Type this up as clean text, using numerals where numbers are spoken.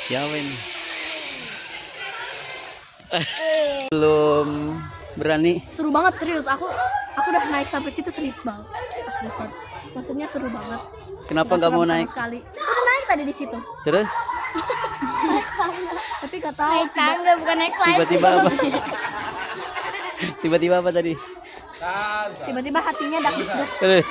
Siapa ini? Belum berani. Seru banget, serius. Aku udah naik sampai situ, serius banget. Maksudnya seru banget. Kenapa nggak mau naik? Sekali. Udah naik tadi di situ. Terus? Tapi gak tahu. Naik tangga bukan naik live. Tiba-tiba apa? Tiba-tiba apa tadi? Tiba-tiba hatinya dak. Terus?